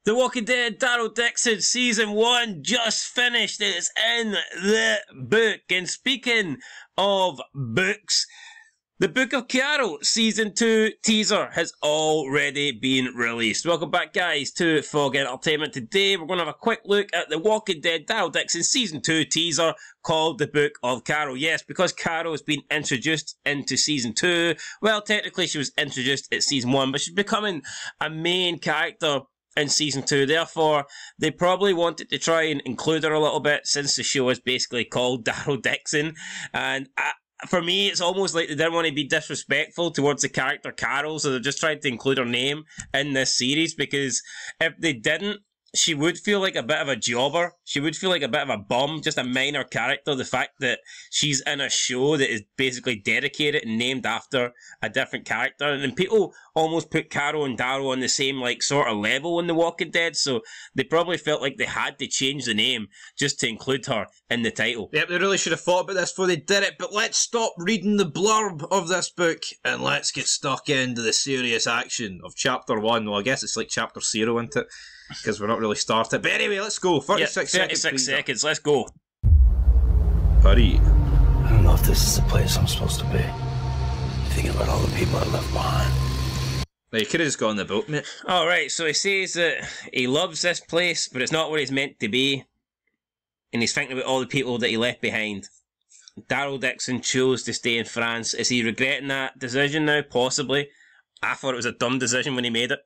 The Walking Dead, Daryl Dixon, Season 1 just finished. It's in the book. And speaking of books, the Book of Carol Season 2 teaser has already been released. Welcome back, guys, to Fog Entertainment. Today, we're going to have a quick look at the Walking Dead, Daryl Dixon Season 2 teaser called the Book of Carol. Yes, because Carol has been introduced into Season 2. Well, technically, she was introduced at Season 1, but she's becoming a main character in Season 2, therefore they probably wanted to try and include her a little bit since the show is basically called Daryl Dixon, and for me it's almost like they didn't want to be disrespectful towards the character Carol, so they're just trying to include her name in this series, because if they didn't, she would feel like a bit of a jobber. She would feel like a bit of a bum, just a minor character. The fact that she's in a show that is basically dedicated and named after a different character. And then people almost put Carol and Daryl on the same like sort of level in The Walking Dead, so they probably felt like they had to change the name just to include her in the title. Yep, they really should have thought about this before they did it, but let's stop reading the blurb of this book and let's get stuck into the serious action of Chapter 1. Well, I guess it's like Chapter 0, isn't it? Because we're not really started. But anyway, let's go. 36 seconds. 36 seconds, let's go. Hurry. I don't know if this is the place I'm supposed to be. Thinking about all the people I left behind. Now, you could have just got on the boat, mate. Alright, so he says that he loves this place, but it's not where he's meant to be. And he's thinking about all the people that he left behind. Daryl Dixon chose to stay in France. Is he regretting that decision now? Possibly. I thought it was a dumb decision when he made it.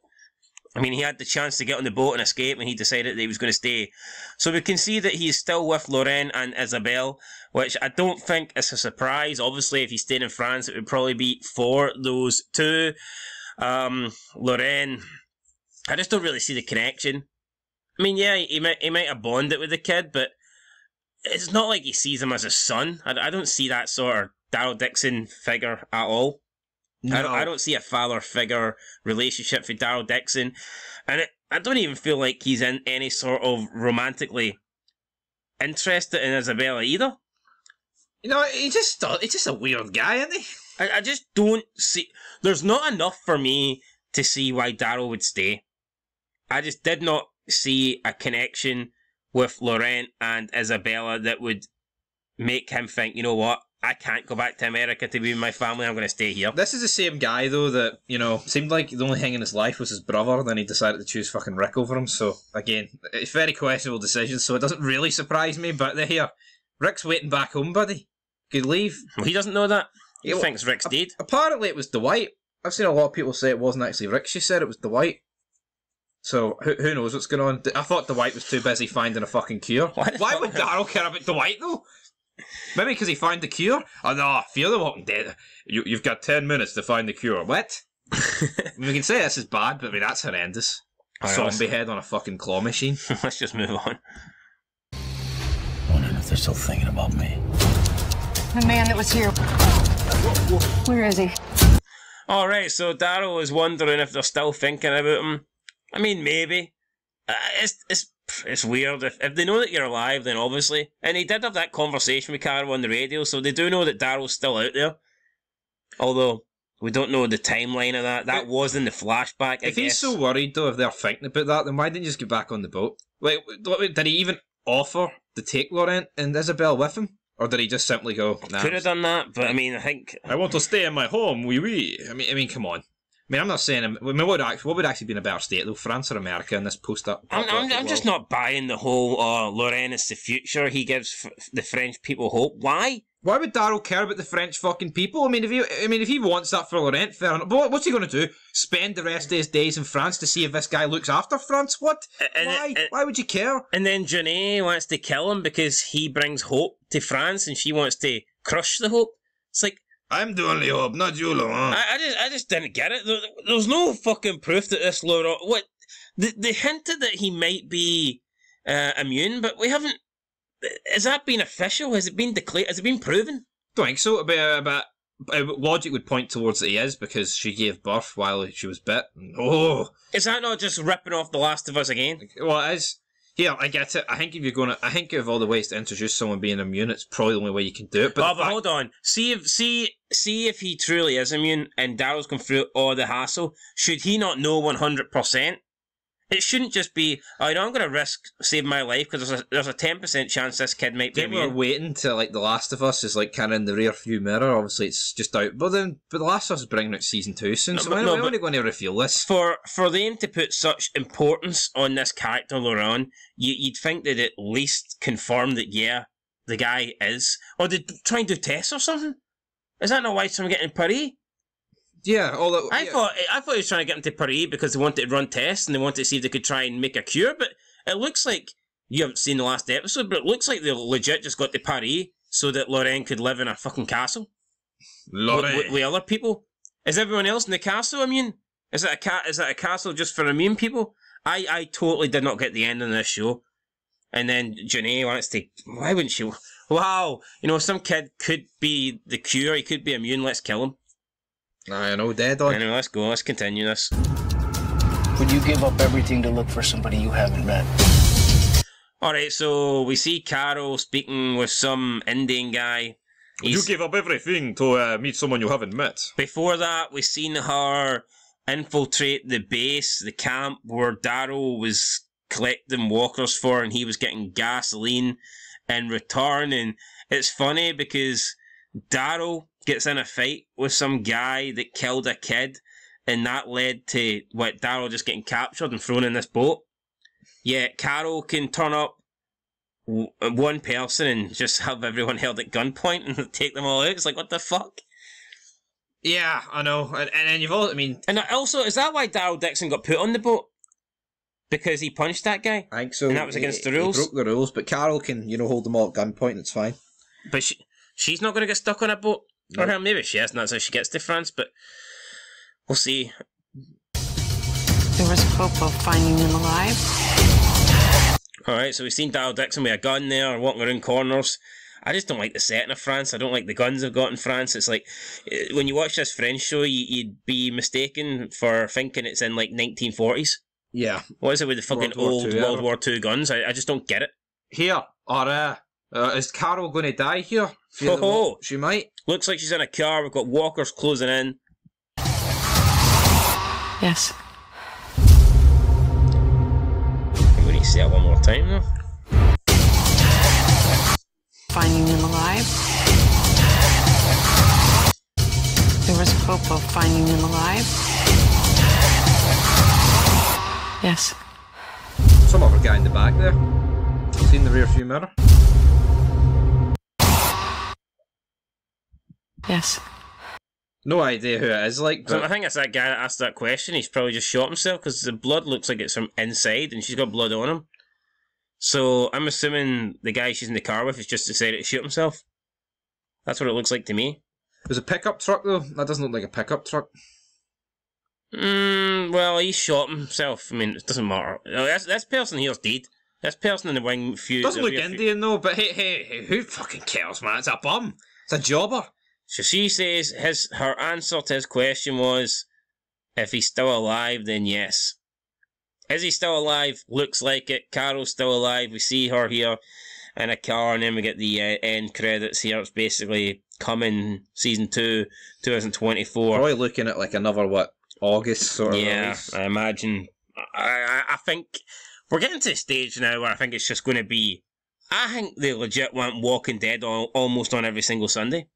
I mean, he had the chance to get on the boat and escape, and he decided that he was going to stay. So we can see that he's still with Lorraine and Isabel, which I don't think is a surprise. Obviously, if he stayed in France, it would probably be for those two. Lorraine, I just don't really see the connection. I mean, yeah, he might have bonded with the kid, but it's not like he sees him as a son. I don't see that sort of Daryl Dixon figure at all. No. I don't see a father-figure relationship for Daryl Dixon, and I don't even feel like he's in any sort of romantically interested in Isabella either. You know, he's just a weird guy, isn't he? I just don't see... There's not enough for me to see why Daryl would stay. I just did not see a connection with Laurent and Isabella that would make him think, you know what, I can't go back to America to be with my family, I'm going to stay here. This is the same guy, though, that, you know, seemed like the only thing in his life was his brother, then he decided to choose fucking Rick over him, so, again, it's a very questionable decision, so it doesn't really surprise me, but they're here. Rick's waiting back home, buddy. Could leave. Well, he doesn't know that. He thinks Rick's dead. Apparently it was Dwight. I've seen a lot of people say it wasn't actually Rick. She said it was Dwight. So, who knows what's going on? I thought Dwight was too busy finding a fucking cure. Why would Daryl care about Dwight, though? Maybe because he found the cure? Oh no, Fear the Walking Dead. You've got 10 minutes to find the cure. What? I mean, we can say this is bad, but I mean, that's horrendous. Zombie head on a fucking claw machine. Let's just move on. Wondering if they're still thinking about me. The man that was here. Where is he? Alright, so Daryl is wondering if they're still thinking about him. I mean, maybe. It's weird. If they know that you're alive, then obviously. And he did have that conversation with Carol on the radio, so they do know that Daryl's still out there. Although, we don't know the timeline of that. That was in the flashback, I guess. If he's so worried, though, if they're thinking about that, then why didn't you just get back on the boat? Wait, did he even offer to take Laurent and Isabel with him? Or did he just simply go, nah, could have done that, but I mean, I think... I want to stay in my home, oui. I mean, come on. I mean, I'm not saying... I mean, what would actually be in a better state, though? France or America in this post-up? I'm just not buying the whole, Laurent is the future, he gives the French people hope. Why? Why would Daryl care about the French fucking people? I mean, if he wants that for Laurent, fair enough. But what's he going to do? Spend the rest of his days in France to see if this guy looks after France? What? Why? Why would you care? And then Janae wants to kill him because he brings hope to France and she wants to crush the hope. It's like... I'm the only hope, not you, Laurent. I just didn't get it. There's no fucking proof that this Laurent... What? They hinted that he might be immune, but we haven't... Has that been official? Has it been declared? Has it been proven? Don't think so. But logic would point towards that he is, because she gave birth while she was bit. Oh, is that not just ripping off The Last of Us again? Well, it is. Yeah, I get it. I think of all the ways to introduce someone being immune, it's probably the only way you can do it. But hold on. See if he truly is immune and Daryl's gone through all the hassle. Should he not know 100%? It shouldn't just be, I'm going to risk saving my life because there's a 10% chance this kid might be Then we're immune. waiting to, like, The Last of Us is, like, kind of in the rear view mirror. Obviously, it's just out. But The Last of Us is bringing out season 2 soon, so we're only going to reveal this. For them to put such importance on this character later on, you'd think they'd at least confirm that, yeah, the guy is. Or they'd try and do tests or something? Is that not why someone getting Paris? Yeah, I thought he was trying to get him to Paris because they wanted to run tests and they wanted to see if they could try and make a cure, but it looks like, you haven't seen the last episode, but it looks like they legit just got to Paris so that Lorraine could live in a fucking castle. With other people. Is everyone else in the castle immune? Is it a castle just for immune people? I totally did not get the end of this show. And then Janae wants to... Why wouldn't she... Wow, some kid could be the cure, he could be immune, let's kill him. I know, dead on. Anyway, let's go. Let's continue this. Would you give up everything to look for somebody you haven't met? Alright, so we see Carol speaking with some Indian guy. You give up everything to meet someone you haven't met. Before that, we've seen her infiltrate the base, the camp, where Daryl was collecting walkers for and he was getting gasoline in return. And it's funny because Daryl gets in a fight with some guy that killed a kid, and that led to Daryl just getting captured and thrown in this boat. Yeah, Carol can turn up one person and just have everyone held at gunpoint and take them all out. It's like, what the fuck? Yeah, I know. And then you've all, And also, is that why Daryl Dixon got put on the boat? Because he punched that guy? I think so. And that was against the rules? He broke the rules, but Carol can, hold them all at gunpoint, it's fine. But she's not going to get stuck on a boat? Nope. Or hell, maybe she is, and that's how she gets to France, but we'll see. There was hope of finding them alive. Alright, so we've seen Daryl Dixon with a gun there, walking around corners. I just don't like the setting of France. I don't like the guns they've got in France. It's like, when you watch this French show, you'd be mistaken for thinking it's in, like, 1940s. Yeah. What is it with the fucking old World War II guns? I just don't get it. Here, or is Carol going to die here? Oh, she might. Looks like she's in a car. We've got walkers closing in. Yes. We need to say that one more time, though. Finding them alive. There was hope of finding them alive. Yes. Some other guy in the back there. Seen the rear view mirror? Yes. No idea who it is, like. So I think it's that guy that asked that question. He's probably just shot himself because the blood looks like it's from inside and she's got blood on him. So I'm assuming the guy she's in the car with has just decided to shoot himself. That's what it looks like to me. There's a pickup truck though. That doesn't look like a pickup truck. Well, he shot himself. I mean, it doesn't matter. This person here's dead. This person in the wing few doesn't look Indian though, but hey, who fucking cares, man? It's a bum. It's a jobber. So she says her answer to his question was, if he's still alive, then yes. Is he still alive? Looks like it. Carol's still alive. We see her here in a car, and then we get the end credits here. It's basically coming season 2, 2024. Probably looking at like another, August sort of release. I imagine. I think we're getting to a stage now where I think it's just going to be... I think they legit want Walking Dead almost on every single Sunday.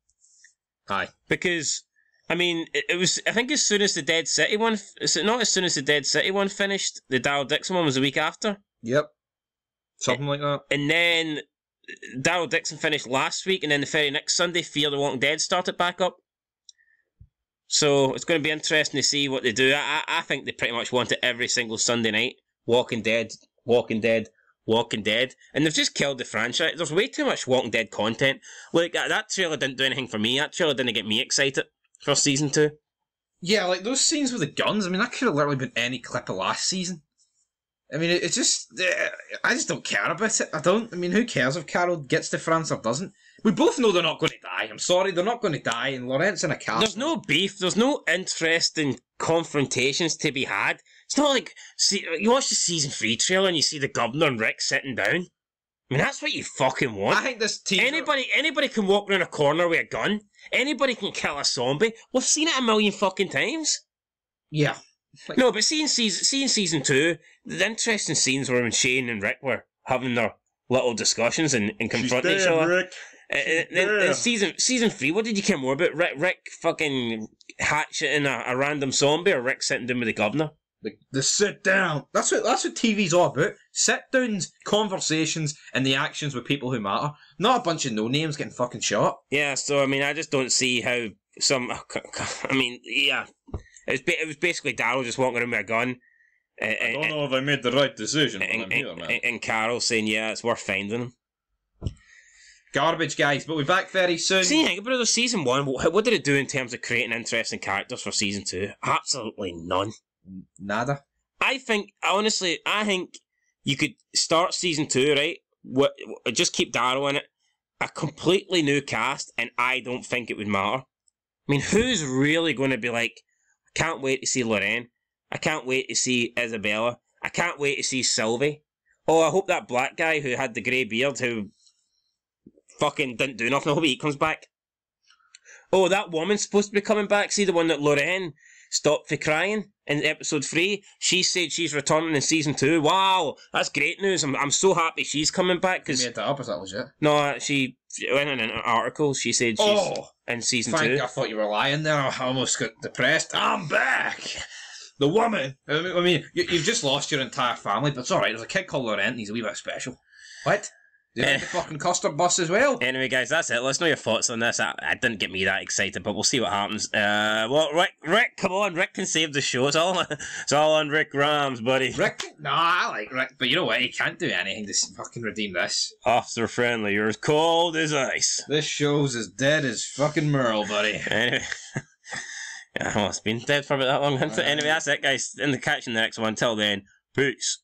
Aye. Because, I mean, it was... I think as soon as the Dead City one... Is it not as soon as the Dead City one finished? The Daryl Dixon one was a week after? Yep. Something like that. And then Daryl Dixon finished last week, and then the very next Sunday, Fear the Walking Dead started back up. So it's going to be interesting to see what they do. I think they pretty much want it every single Sunday night. Walking Dead, Walking Dead, Walking Dead. And they've just killed the franchise. There's way too much Walking Dead content. Like, that trailer didn't do anything for me. That trailer didn't get me excited for season 2. Yeah, like those scenes with the guns, I mean, that could have literally been any clip of last season. I mean, it's just... I just don't care about it. I mean, who cares if Carol gets to France or doesn't? We both know they're not going to die. I'm sorry, they're not going to die, and Laurent's in a castle. There's no beef. There's no interesting confrontations to be had. It's not like... See, you watch the season 3 trailer and you see the governor and Rick sitting down. I mean, that's what you fucking want. I think this teaser... Anybody can walk around a corner with a gun. Anybody can kill a zombie. We've seen it a million fucking times. Yeah. No, but seeing season 2, the interesting scenes were when Shane and Rick were having their little discussions and confronting each other. Rick. Then season 3, what did you care more about? Rick fucking hatcheting a random zombie, or Rick sitting down with the governor? The sit down. That's what TV's all about. Sit downs, conversations, and the actions with people who matter. Not a bunch of no names getting fucking shot. Yeah, so I mean, I just don't see how some. I mean, yeah, it was basically Daryl just walking around with a gun. I don't know if I made the right decision, but I'm here, man. And Carol saying, "Yeah, it's worth finding him." Garbage, guys, but we're back very soon. See, think about it, season 1. What did it do in terms of creating interesting characters for season 2? Absolutely none. Nada. I think you could start season 2, right? Just keep Daryl in it. A completely new cast, and I don't think it would matter. I mean, who's really going to be like, I can't wait to see Lorraine. I can't wait to see Isabella. I can't wait to see Sylvie. Oh, I hope that black guy who had the grey beard, who fucking didn't do nothing, I hope he comes back. Oh, that woman's supposed to be coming back. See, the one that Lorraine stopped for crying in episode 3. She said she's returning in season 2. Wow, that's great news. I'm so happy she's coming back. Cause, you made that up, is that legit? No, she went in an article. She said she's in season 2. I thought you were lying there. I almost got depressed. I'm back. The woman. I mean, you've just lost your entire family, but it's alright. There's a kid called Laurent and he's a wee bit special. What? You like the fucking custard bus as well? Anyway, guys, that's it. Let's know your thoughts on this. It didn't get me that excited, but we'll see what happens. Well, Rick, come on. Rick can save the show. It's all on Rick Rams, buddy. Rick? No, I like Rick, but you know what? He can't do anything to fucking redeem this. Officer Friendly, you're as cold as ice. This show's as dead as fucking Merle, buddy. Anyway. Yeah, well, it's been dead for about that long. Anyway, that's it, guys. Catching the next one. Till then, peace.